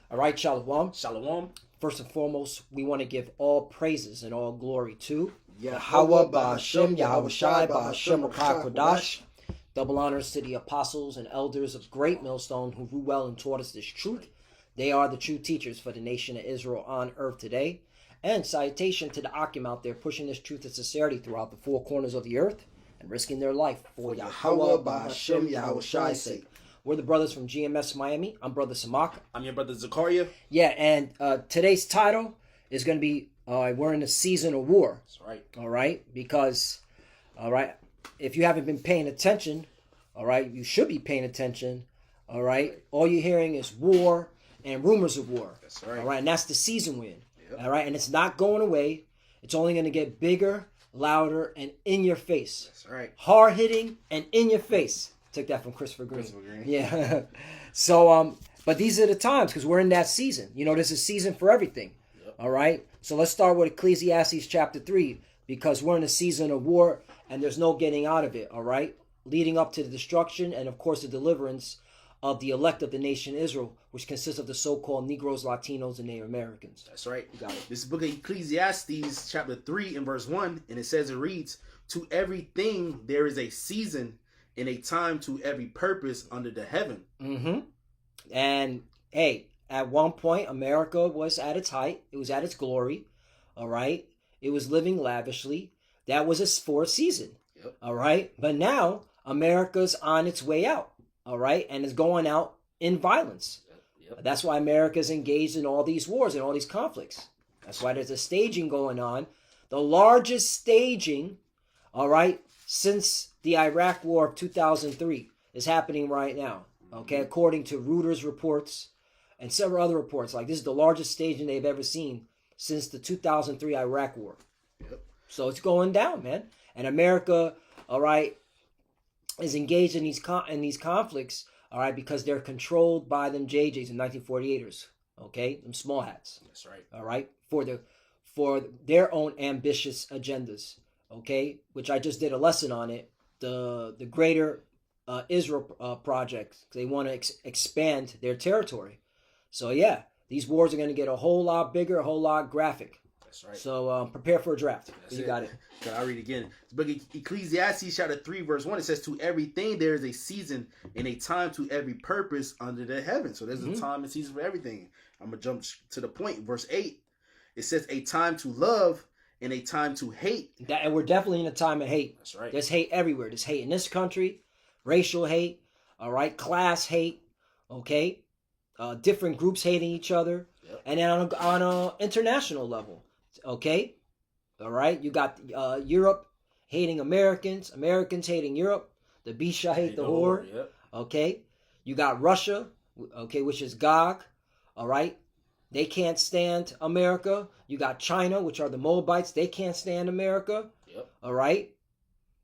All right, Shalom. Shalom. First and foremost, we want to give all praises and all glory to Yahweh Ba'Hashem, Yahweh Shai, Ba'Hashem, Rakah Kodash. Double honors to the apostles and elders of Great Millstone who grew well and taught us this truth. They are the true teachers for the nation of Israel on earth today. And salutation to the Akim out there pushing this truth and sincerity throughout the four corners of the earth and risking their life for Yahweh Ba'Hashem, Yahweh Shai's sake. We're the brothers from GMS Miami. I'm Brother Samak. I'm your brother Zakaria. Yeah, and today's title is going to be we're in the season of war. That's right. All right? Because, all right, if you haven't been paying attention, all right, you should be paying attention. All right? All you're hearing is war and rumors of war. That's right. All right? And that's the season we're in. Yep. All right? And it's not going away. It's only going to get bigger, louder, and in your face. That's right. Hard-hitting and in your face. Took that from Christopher Green. Yeah. So, but these are the times because we're in that season. You know, there's a season for everything. Yep. All right. So let's start with Ecclesiastes chapter 3 because we're in a season of war and there's no getting out of it. All right. Leading up to the destruction and, of course, the deliverance of the elect of the nation Israel, which consists of the so-called Negroes, Latinos, and Native Americans. That's right. You got it. This book of Ecclesiastes, chapter 3 and verse 1, and it says, it reads, "To everything there is a season and a time to every purpose under the heaven." Mm-hmm. And, hey, at one point, America was at its height. It was at its glory. All right. It was living lavishly. That was for a season. Yep. All right. But now America's on its way out. All right. And is going out in violence. Yep. That's why America's engaged in all these wars and all these conflicts. That's why there's a staging going on. The largest staging, all right, since the Iraq War of 2003 is happening right now. Okay, according to Reuters reports and several other reports, like this is the largest staging they've ever seen since the 2003 Iraq War. Yep. So it's going down, man. And America, all right, is engaged in these conflicts, all right, because they're controlled by them JJs and 1948ers, okay, them small hats. That's right. All right, for their own ambitious agendas, okay, which I just did a lesson on it. The greater Israel project. They want to expand their territory. So yeah, these wars are going to get a whole lot bigger, a whole lot graphic. That's right. So prepare for a draft. That's you it. got it. Can I read again? This book of Ecclesiastes chapter 3 verse 1, it says, "To everything there is a season and a time to every purpose under the heaven." So there's a time and season for everything. I'm going to jump to the point. Verse 8, it says, "A time to love and a time to hate." And we're definitely in a time of hate. That's right. There's hate everywhere. There's hate in this country, racial hate, all right, class hate, okay, different groups hating each other, Yep. and then on a international level, okay, all right, you got Europe hating Americans, Americans hating Europe, the Bisha hate the whore, Yep. okay, you got Russia, okay, which is Gog, all right. They can't stand America. You got China, which are the Moabites. They can't stand America. Yep. All right.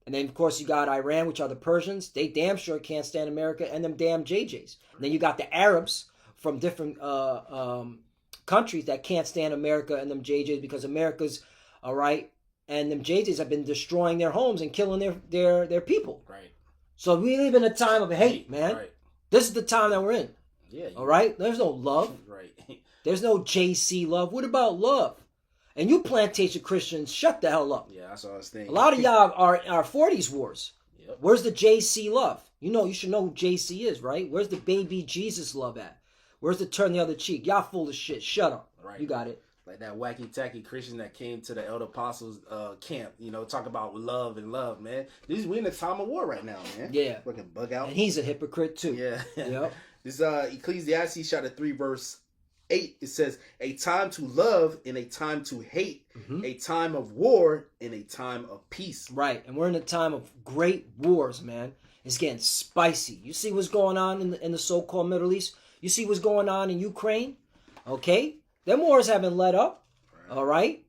And then, of course, you got Iran, which are the Persians. They damn sure can't stand America and them damn JJs. And then you got the Arabs from different countries that can't stand America and them JJs because America's, all right, and them JJs have been destroying their homes and killing their people. Right. So we live in a time of hate, man. Right. This is the time that we're in. Yeah. All right? There's no love. Right. There's no JC love. What about love? And you plantation Christians, shut the hell up. Yeah, that's what I was thinking. A lot of y'all are 40s wars. Yep. Where's the JC love? You should know who JC is, right? Where's the baby Jesus love at? Where's the turn the other cheek? Y'all full of shit. Shut up. Right. You got it. Like that wacky tacky Christian that came to the Elder Apostles camp, talk about love and love, man. We in a time of war right now, man. Yeah. Fucking bug out. And he's a hypocrite too. Yeah. Yep. This Ecclesiastes chapter 3 verse 8, it says, "A time to love and a time to hate, a time of war and a time of peace." Right. And we're in a time of great wars, man. It's getting spicy. You see what's going on in the so-called Middle East? You see what's going on in Ukraine? Okay? Them wars haven't let up. Right. All right?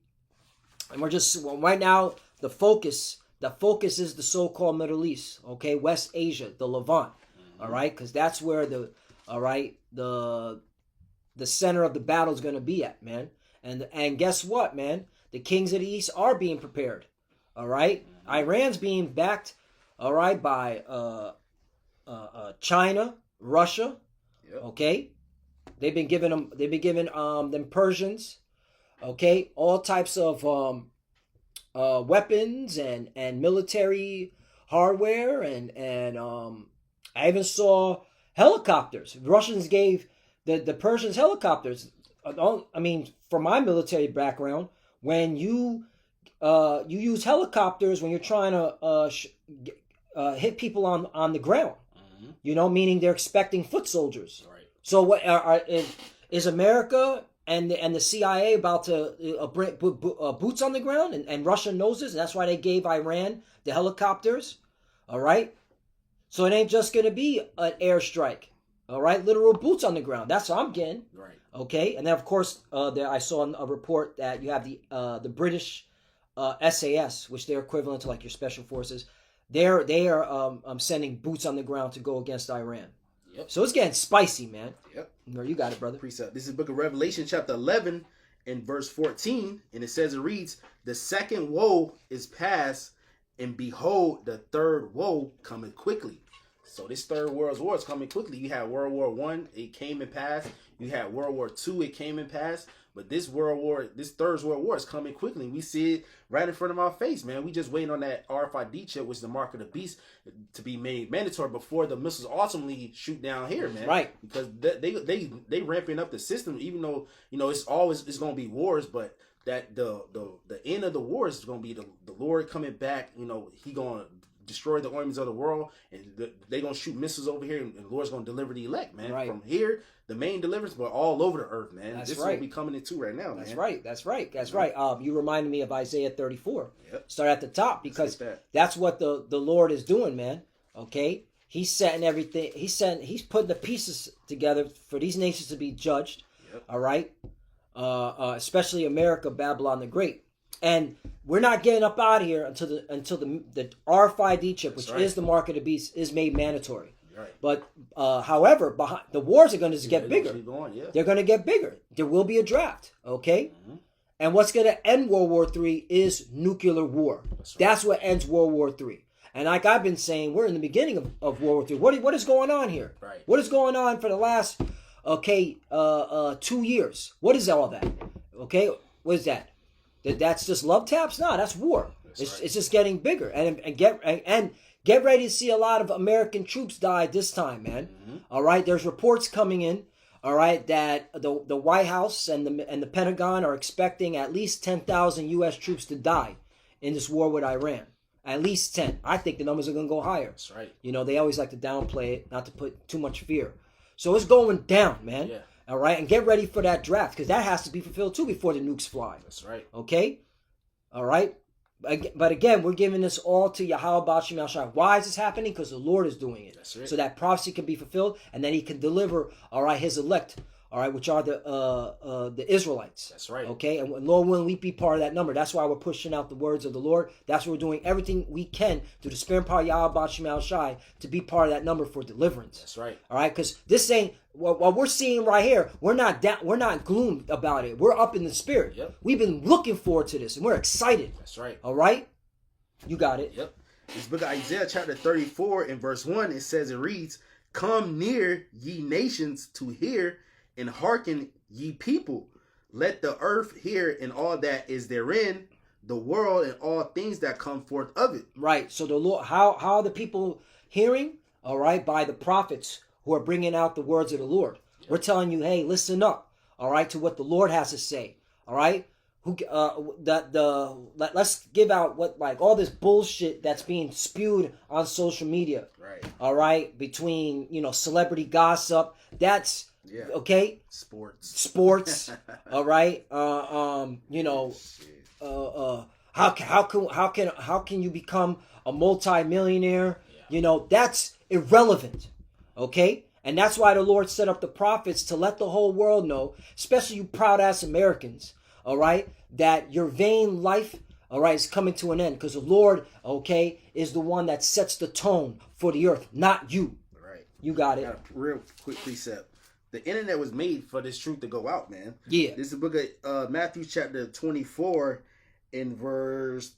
And we're just, right now, the focus is the so-called Middle East. Okay? West Asia, the Levant. All right? Because that's where the center of the battle is going to be at, man. And guess what, man? The kings of the East are being prepared. All right? Iran's being backed, all right, by China, Russia. Yep. Okay? They've been giving them Persians, okay, all types of weapons and military hardware and I even saw helicopters. The Russians gave the Persians helicopters. I mean, from my military background, when you use helicopters when you're trying to hit people on the ground, meaning they're expecting foot soldiers. Right. So what is America and the CIA about to bring boots on the ground? And Russia knows this, and that's why they gave Iran the helicopters. All right. So it ain't just gonna be an airstrike. All right, literal boots on the ground. That's what I'm getting. Right. Okay, and then of course, I saw a report that you have the British SAS, which they're equivalent to like your special forces. They are sending boots on the ground to go against Iran. Yep. So it's getting spicy, man. Yep. No, you got it, brother. Precept. This is the book of Revelation, chapter 11, and verse 14, and it says, it reads, "The second woe is past, and behold, the third woe cometh quickly." So this third world war is coming quickly. You had World War I, it came and passed. You had World War II, it came and passed. But this third world war is coming quickly. We see it right in front of our face, man. We just waiting on that RFID chip, which is the mark of the beast, to be made mandatory before the missiles ultimately shoot down here, man. Right. Because they ramping up the system, even though it's going to be wars, but that the end of the war is going to be the Lord coming back. He going to destroy the armies of the world, and they gonna shoot missiles over here, and the Lord's gonna deliver the elect, man. Right. From here, the main deliverance, but all over the earth, man. That's this right. is what we coming into right now, That's man. right. That's right. You reminded me of Isaiah 34. Yep. Start at the top, because that's what the Lord is doing, man. Okay, He's setting everything. He's putting the pieces together for these nations to be judged. Yep. All right, especially America, Babylon the Great. And we're not getting up out of here until the RFID chip, which is the mark of the beast, is made mandatory. Right. But however, the wars are going to get bigger. They're going to get bigger. There will be a draft. Okay. Mm-hmm. And what's going to end World War III is nuclear war. That's what ends World War III. And like I've been saying, we're in the beginning of World War III. What is going on here? Right. What is going on for the last 2 years? What is all that? Okay. What is that? That's just love taps? No, that's war. It's just getting bigger, and get ready to see a lot of American troops die this time, man. Mm-hmm. All right, there's reports coming in. All right, that the White House and the Pentagon are expecting at least 10,000 U.S. troops to die in this war with Iran. At least 10. I think the numbers are going to go higher. That's right. They always like to downplay it, not to put too much fear. So it's going down, man. Yeah. All right, and get ready for that draft, because that has to be fulfilled too before the nukes fly. That's right. Okay? All right? But again, we're giving this all to Yahweh Ba'ashem Yahshua. Why is this happening? Because the Lord is doing it. That's right. So that prophecy can be fulfilled, and then He can deliver, all right, His elect, all right, which are the Israelites. That's right. Okay? And Lord willing, we be part of that number. That's why we're pushing out the words of the Lord. That's why we're doing everything we can through the Spirit and power of Yahweh Ba'ashem Yahshua to be part of that number for deliverance. That's right. All right? Because this ain't... What we're seeing right here, we're not gloomed about it. We're up in the spirit. Yep. We've been looking forward to this, and we're excited. That's right. All right? You got it. Yep. This book of Isaiah chapter 34 and verse 1, it says, it reads, "Come near, ye nations, to hear, and hearken, ye people. Let the earth hear, and all that is therein, the world and all things that come forth of it." Right. So the Lord, how are the people hearing? All right, by the prophets who are bringing out the words of the Lord. Yep. We're telling you, hey, listen up, all right, to what the Lord has to say, all right? Let's give out what, like, all this bullshit that's being spewed on social media, right? All right, between celebrity gossip. That's okay. Sports, all right. How can you become a multi-millionaire? Yeah. That's irrelevant. Okay? And that's why the Lord set up the prophets to let the whole world know, especially you proud-ass Americans, all right, that your vain life, all right, is coming to an end. Because the Lord, okay, is the one that sets the tone for the earth, not you. Right. You got it. Got a real quick precept. The internet was made for this truth to go out, man. Yeah. This is the book of Matthew chapter 24 and verse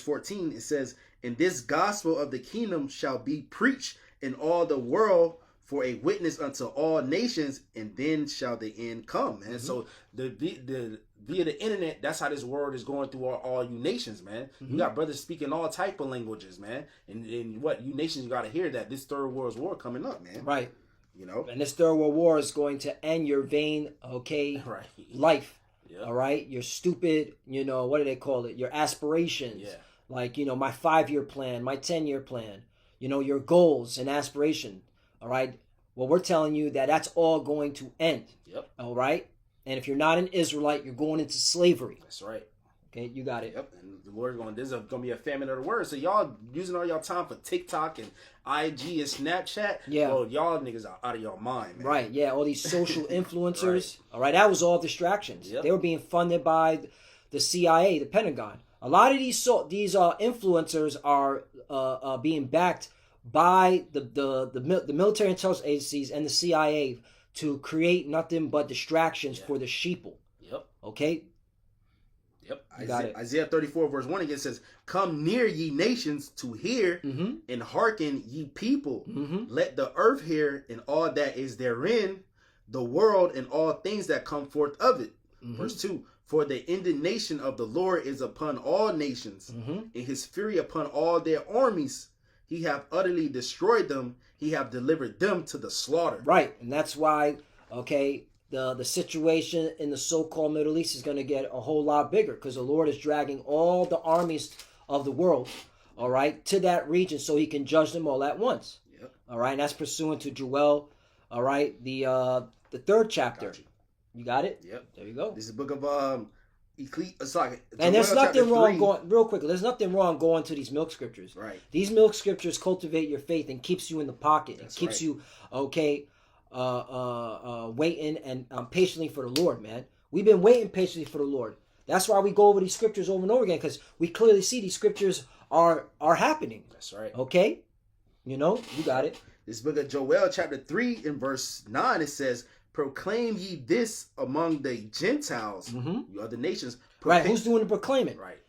14. It says, "And this gospel of the kingdom shall be preached in all the world for a witness unto all nations, and then shall the end come, man. So the via the internet, that's how this word is going through all you nations, man. You got brothers speaking all type of languages, man. And what you nations got to hear that this third world war coming up, man. Right. You know, and this third world war is going to end your vain, right, life. Yep. All right, your stupid, what do they call it? Your aspirations. Yeah. Like, my 5-year plan, my 10-year plan. Your goals and aspiration. All right. Well, we're telling you that that's all going to end. Yep. All right. And if you're not an Israelite, you're going into slavery. That's right. Okay, you got it. Yep. And the Lord this is going to be a famine of the word. So y'all using all y'all time for TikTok and IG and Snapchat. Yeah. Well, y'all niggas are out of your mind, man. Right. Yeah. All these social influencers. Right. All right. That was all distractions. Yep. They were being funded by the CIA, the Pentagon. A lot of these influencers are being backed by the military intelligence agencies and the CIA to create nothing but distractions for the sheeple. Yep. Okay. Yep. Got it. Isaiah 34 verse 1 again says, "Come near, ye nations, to hear, and hearken, ye people. Let the earth hear, and all that is therein, the world and all things that come forth of it." Verse 2, "For the indignation of the Lord is upon all nations, and his fury upon all their armies. He hath utterly destroyed them. He hath delivered them to the slaughter." Right. And that's why, the situation in the so-called Middle East is going to get a whole lot bigger, because the Lord is dragging all the armies of the world, all right, to that region so he can judge them all at once. Yep. All right. And that's pursuant to Joel, all right, the 3rd chapter. Got you. You got it? Yep. There you go. This is the book of sorry. And there's Joel nothing chapter wrong 3. going, real quickly, there's nothing wrong going to these milk scriptures. Right. These milk scriptures cultivate your faith and keeps you in the pocket. That's It keeps right. you, waiting and patiently for the Lord, man. We've been waiting patiently for the Lord. That's why we go over these scriptures over and over again, because we clearly see these scriptures are happening. That's right. Okay? You got it. This book of Joel chapter 3 in verse 9, it says, "Proclaim ye this among the Gentiles," you other nations. Right, who's doing the proclaiming? Right.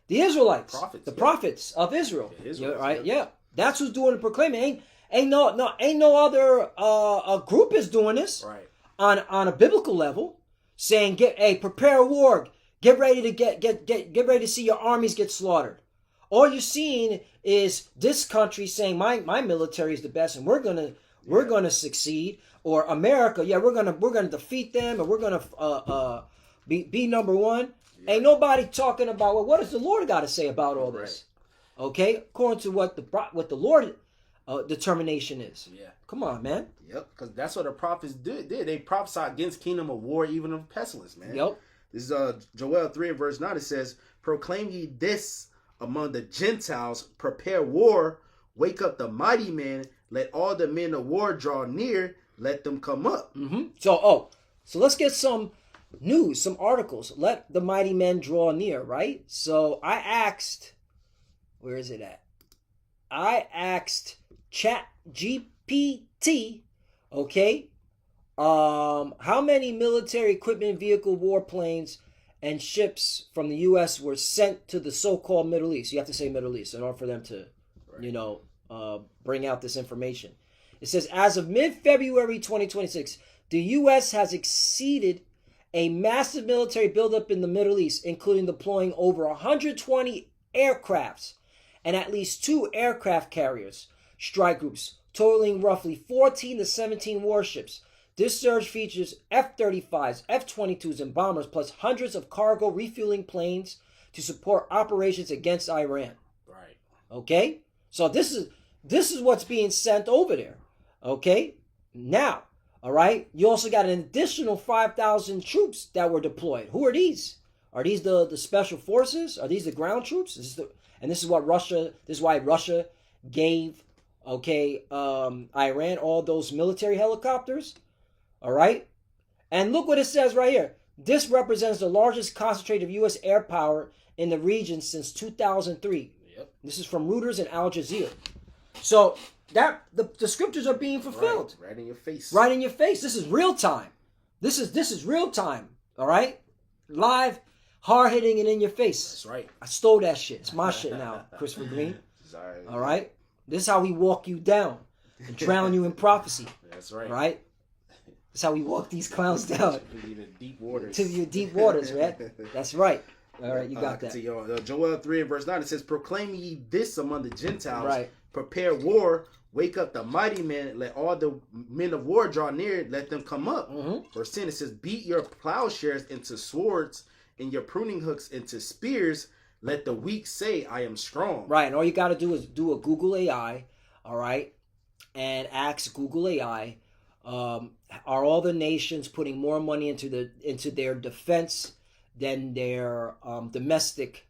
The Israelites. Prophets, the yeah. prophets of Israel. The Israelites, right? yeah. Yeah. That's who's doing the proclaiming. Ain't no other group is doing this. Right. On a biblical level, saying, prepare a war. Get ready to get ready to see your armies get slaughtered. All you're seeing is this country saying my military is the best and we're gonna succeed. Or America, we're gonna defeat them and we're gonna be number one. Yeah. Ain't nobody talking about, well, what does the Lord got to say about all this? Right. Okay, according to what the Lord determination is. Yeah. Come on, man. Yep, because that's what the prophets did. They prophesied against kingdom of war, even of pestilence, man. Yep. This is Joel 3 and verse 9. It says, "Proclaim ye this among the Gentiles, prepare war, wake up the mighty men, let all the men of war draw near, let them come up." So let's get some news, some articles. Let the mighty men draw near, right? So I asked, where is it at? I asked ChatGPT, how many military equipment, vehicle, warplanes, and ships from the U.S. were sent to the so-called Middle East? You have to say Middle East in order for them to, bring out this information. It says, as of mid-February 2026, the U.S. has exceeded a massive military buildup in the Middle East, including deploying over 120 aircrafts and at least 2 aircraft carriers, strike groups, totaling roughly 14 to 17 warships. This surge features F-35s, F-22s, and bombers, plus hundreds of cargo refueling planes to support operations against Iran. Right. Okay? So this is what's being sent over there. Okay? Now, all right, you also got an additional 5,000 troops that were deployed. Who are these? Are these the special forces? Are these the ground troops? This is why Russia gave Iran all those military helicopters. All right? And look what it says right here. This represents the largest concentration of U.S. air power in the region since 2003. Yep. This is from Reuters and Al Jazeera. So that the scriptures are being fulfilled. Right in your face. Right in your face. This is real time. This is real time. All right? Live, hard hitting, and in your face. That's right. I stole that shit. It's my shit now, Christopher Green. Sorry. All right? This is how we walk you down. and drown you in prophecy. That's right. Right? That's how we walk these clowns down. To deep waters. To your deep waters, man. That's right. All right, you got that. Joel 3 and verse 9, it says, proclaim ye this among the Gentiles. Right. Prepare war. Wake up the mighty men. Let all the men of war draw near. Let them come up. Verse 10, it says, beat your plowshares into swords and your pruning hooks into spears. Let the weak say, I am strong. Right, and all you got to do is do a Google AI, all right, and ask Google AI, are all the nations putting more money into their defense than their domestic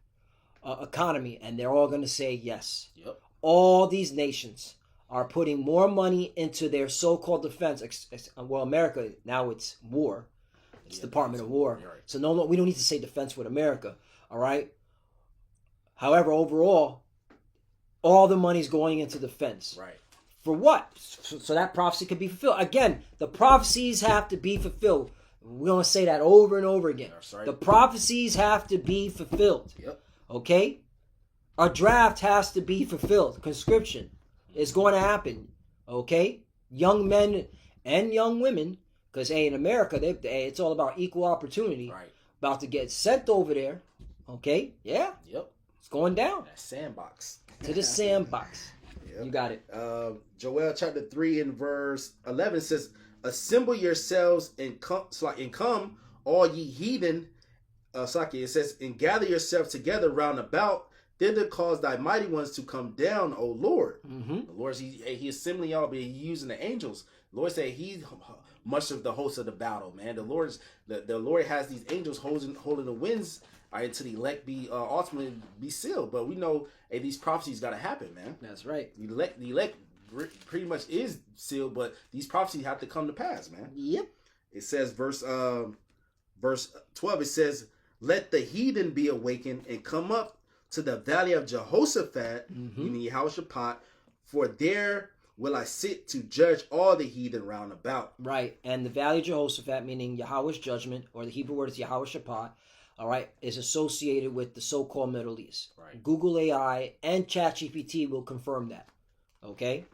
economy? And they're all going to say yes. Yep. All these nations are putting more money into their so-called defense. Well, America, now it's war. It's Department of War. Right. So no, we don't need to say defense with America, all right? However, overall, all the money's going into defense. Right. For what? So that prophecy could be fulfilled. Again, the prophecies have to be fulfilled. We're going to say that over and over again. Right. The prophecies have to be fulfilled. Yep. Okay? A draft has to be fulfilled. Conscription is going to happen. Okay? Young men and young women, because, hey, in America, it's all about equal opportunity. Right. About to get sent over there. Okay? Yeah? Yep. It's going down. That sandbox. To the sandbox. Yep. You got it. Joel chapter 3 and verse 11 says, assemble yourselves and come, all ye heathen. It says, and gather yourselves together round about, thither cause thy mighty ones to come down, O Lord. Mm-hmm. The Lord, he assembling y'all, but he using the angels. The Lord said he's much of the host of the battle, man. The Lord has these angels holding the winds until the elect be ultimately be sealed. But we know, hey, these prophecies got to happen, man. That's right. The elect pretty much is sealed, but these prophecies have to come to pass, man. Yep. It says verse 12. It says, "Let the heathen be awakened and come up to the valley of Jehoshaphat, meaning Yehoshaphat, for there will I sit to judge all the heathen round about." Right, and the valley of Jehoshaphat, meaning Yahweh's judgment, or the Hebrew word is Yehoshaphat, all right, is associated with the so-called Middle East. Right. Google AI and ChatGPT will confirm that. Okay.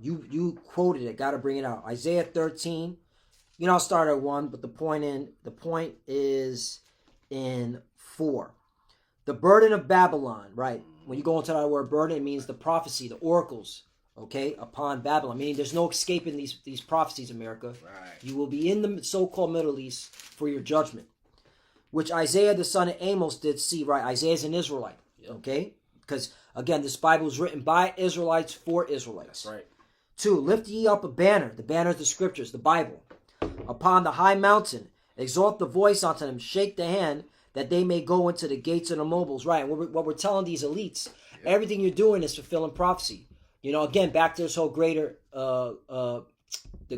You quoted it. Got to bring it out. Isaiah 13. You know, I'll start at 1, but the point is in 4. The burden of Babylon. Right. When you go into that word burden, it means the prophecy, the oracles. Okay, upon Babylon. Meaning there's no escaping these prophecies, America. Right. You will be in the so-called Middle East for your judgment, which Isaiah the son of Amos did see. Right, Isaiah's an Israelite. Yep. Okay, because again, this Bible was written by Israelites for Israelites. That's right. 2, lift ye up a banner. The banner is the scriptures, the Bible. Upon the high mountain, exalt the voice unto them, shake the hand, that they may go into the gates of the mobiles. Right, what we're telling these elites, everything you're doing is fulfilling prophecy. You know, again, back to this whole greater, the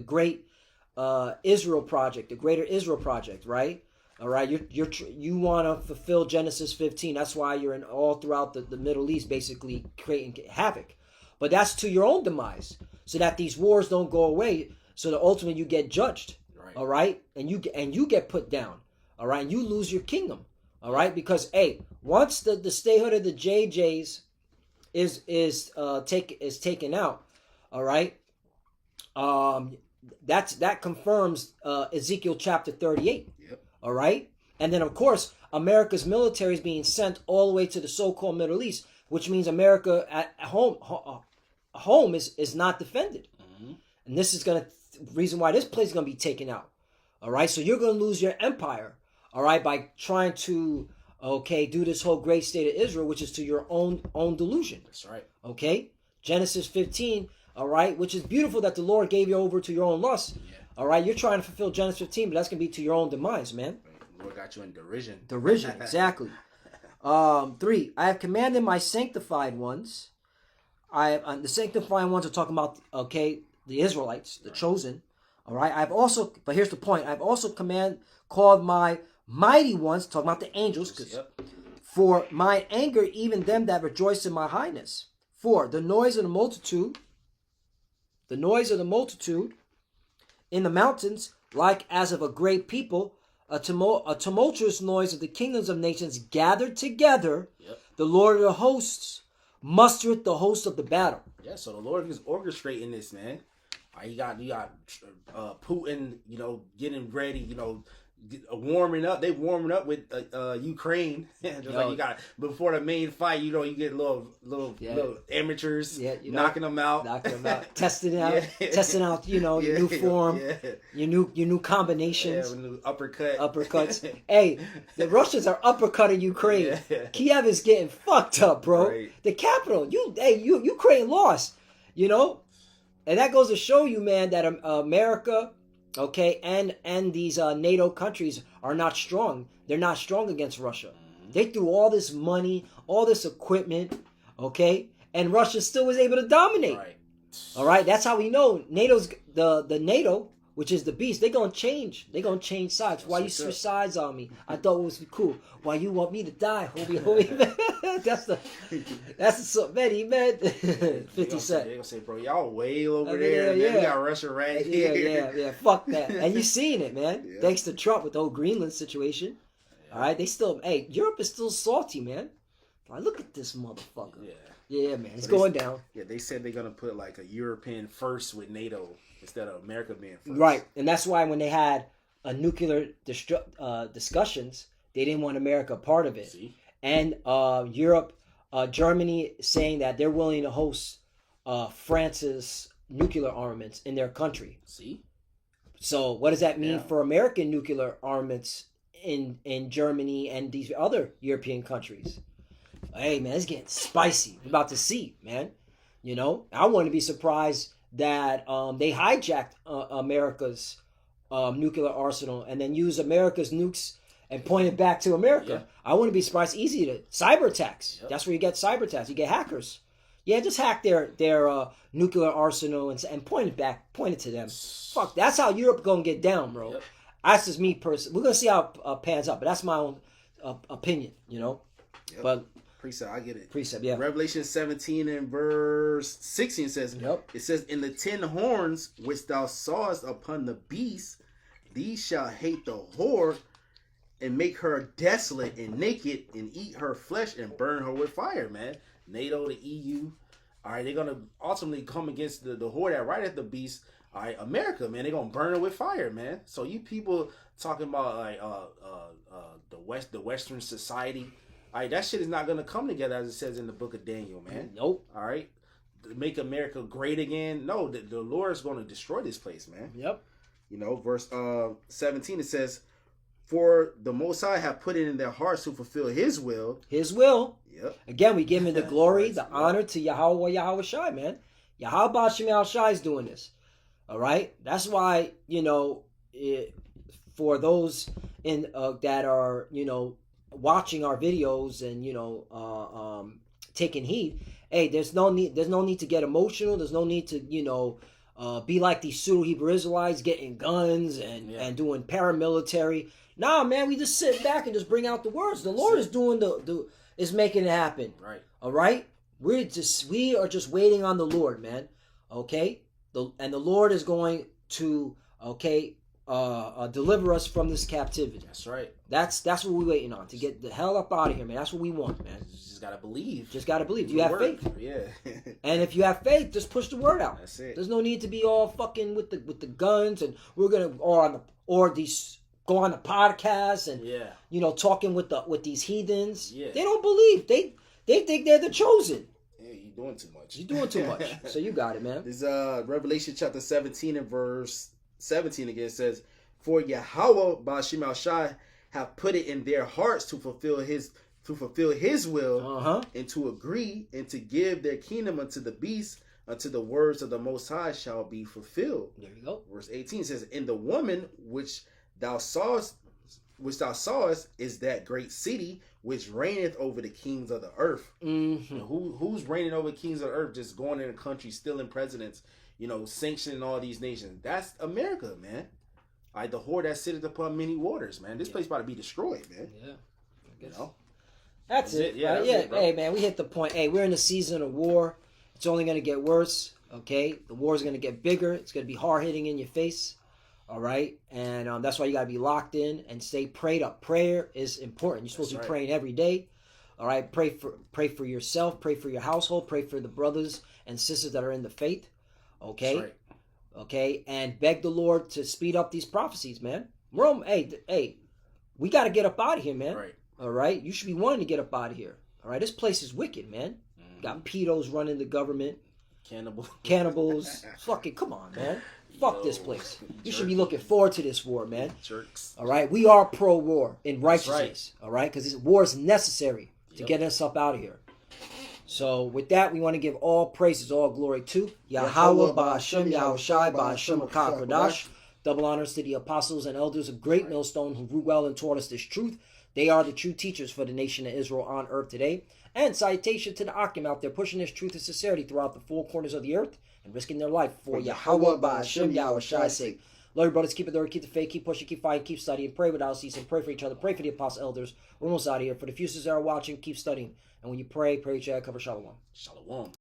great Israel project, the greater Israel project, right? All right, you want to fulfill Genesis 15. That's why you're in all throughout the Middle East, basically creating havoc. But that's to your own demise, so that these wars don't go away, so that ultimately you get judged. Right. All right, and you get put down. All right, and you lose your kingdom. All right, because hey, once the statehood of the JJs is taken out, all right, that confirms Ezekiel chapter 38. Yep. All right, and then of course America's military is being sent all the way to the so-called Middle East, which means America at home is not defended, and this is reason why this place is gonna be taken out. All right, so you're gonna lose your empire. All right, by trying to do this whole great state of Israel, which is to your own delusion. That's right. Okay, Genesis 15. All right, which is beautiful that the Lord gave you over to your own lust. Yeah. All right, you're trying to fulfill Genesis 15, but that's gonna be to your own demise, man. The Lord got you in derision. Derision, exactly. 3. I have commanded my sanctified ones. The sanctified ones are talking about the Israelites, the chosen. All right. But here's the point. I've also called my mighty ones, talking about the angels, for my anger, even them that rejoice in my highness. 4. The noise of the multitude in the mountains, like as of a great people, a tumultuous noise of the kingdoms of nations gathered together. Yep. The Lord of the hosts mustereth the host of the battle. Yeah, so the Lord is orchestrating this, man. You got Putin, getting ready, warming up. They warming up with Ukraine. Just like you got before the main fight. You get little amateurs, knocking them out, testing out. Your new form, your new combinations, new uppercuts. Hey, the Russians are uppercutting Ukraine. Kiev is getting fucked up, bro. Right. The capital. Ukraine lost. And that goes to show you, man, that America, okay, and these NATO countries are not strong. They're not strong against Russia. They threw all this money, all this equipment, okay, and Russia still was able to dominate. Right. All right, that's how we know NATO's the NATO, which is the beast. They're gonna change. They're gonna change sides. Why you switch sides on me? I thought it was cool. Why you want me to die, homie? that's the so many man. 50 Cent. They gonna say, bro, y'all way over there. Man. We got Russia right here. Yeah. Fuck that. And you seeing it, man. Yeah. Thanks to Trump with the whole Greenland situation. Yeah. All right, they still. Hey, Europe is still salty, man. Like, look at this motherfucker. Yeah, man. It's going down. Yeah, they said they're gonna put like a European first with NATO instead of America being first. Right, and that's why when they had a nuclear discussions, they didn't want America part of it. See? And Europe, Germany saying that they're willing to host France's nuclear armaments in their country. See? So what does that mean for American nuclear armaments in Germany and these other European countries? Hey, man, it's getting spicy. We're about to see, man. I wouldn't be surprised that they hijacked America's nuclear arsenal and then use America's nukes and point it back to America. I wouldn't be surprised. Easy to cyber attacks. That's where you get cyber attacks. You get hackers. Yeah, just hack their nuclear arsenal and point it to them. Fuck, that's how Europe gonna get down, bro. That's just me personally. We're gonna see how it pans out, but that's my own opinion, But precept, I get it. Precept, yeah. Revelation 17 and verse 16 says, It says, in the 10 horns which thou sawest upon the beast, these shall hate the whore and make her desolate and naked and eat her flesh and burn her with fire, man. NATO, the EU, all right, they're going to ultimately come against the whore that rideth the beast. All right, America, man, they're going to burn her with fire, man. So you people talking about like the Western society, all right, that shit is not going to come together as it says in the book of Daniel, man. Nope. All right. Make America great again. No, the Lord is going to destroy this place, man. Yep. Verse 17, it says, for the Most High have put it in their hearts to fulfill His will. His will. Yep. Again, we give Him the glory, the honor to Yahweh Shai, man. Yahweh Shem Shai is doing this. All right? That's why, for those that are, watching our videos and taking heed, hey, there's no need to get emotional. There's no need to be like these pseudo Hebrew Israelites getting guns and doing paramilitary. Nah, man, we just sit back and just bring out the words. The Lord is doing is making it happen. Right. All right. We are just waiting on the Lord, man. Okay. And the Lord is going to deliver us from this captivity. That's right. That's what we're waiting on, to get the hell up out of here, man. That's what we want, man. You just gotta believe. Just gotta believe. Do you have faith? Yeah. And if you have faith, just push the word out. That's it. There's no need to be all fucking with the guns and we're gonna go on the podcast and talking with these heathens. Yeah. They don't believe. They think they're the chosen. Yeah, you're doing too much. You're doing too much. So you got it, man. This Revelation chapter 17 and verse 17 again says, for Yahweh Ba'Shem Shai have put it in their hearts to fulfill his will, and to agree and to give their kingdom unto the beast, until the words of the Most High shall be fulfilled. There you go. Verse 18 says, in the woman which thou sawest is that great city which reigneth over the kings of the earth. Mm-hmm. Who's reigning over kings of the earth, just going in a country, stealing presidents, sanctioning all these nations? That's America, man. Like the whore that sitteth upon many waters, man. This place about to be destroyed, man. Yeah. I guess. That's it. Yeah. That's it, hey, man, we hit the point. Hey, we're in a season of war. It's only going to get worse. Okay, the war is going to get bigger. It's going to be hard hitting in your face. All right, and that's why you got to be locked in and stay prayed up. Prayer is important. You're supposed to be praying every day. All right, pray for yourself, pray for your household, pray for the brothers and sisters that are in the faith. Okay, That's right. Okay, and beg the Lord to speed up these prophecies, man. Hey, we got to get up out of here, man. Right. All right, you should be wanting to get up out of here. All right, this place is wicked, man. Got pedos running the government, cannibals. Fucking come on, man. Fuck this place. You should be looking forward to this war, man. Jerks. All right, we are pro-war in righteousness. Right. All right, because war is necessary to get us up out of here. So with that, we want to give all praises, all glory to Yahweh, Ba'ashem, Yahushai, Ba'ashem, HaKadosh. Double honors to the apostles and elders of Great Millstone who grew well and taught us this truth. They are the true teachers for the nation of Israel on earth today. And citation to the Akim out there pushing this truth and sincerity throughout the four corners of the earth and risking their life for Yahweh, Ba'ashem, Yahushai's sake. Love your brothers, keep it there, keep the faith, keep pushing, keep fighting, keep studying, pray without ceasing, pray for each other, pray for the apostle elders. We're almost out of here. For the futures that are watching, keep studying. And when you pray, pray each other, cover Shalom. Shalom.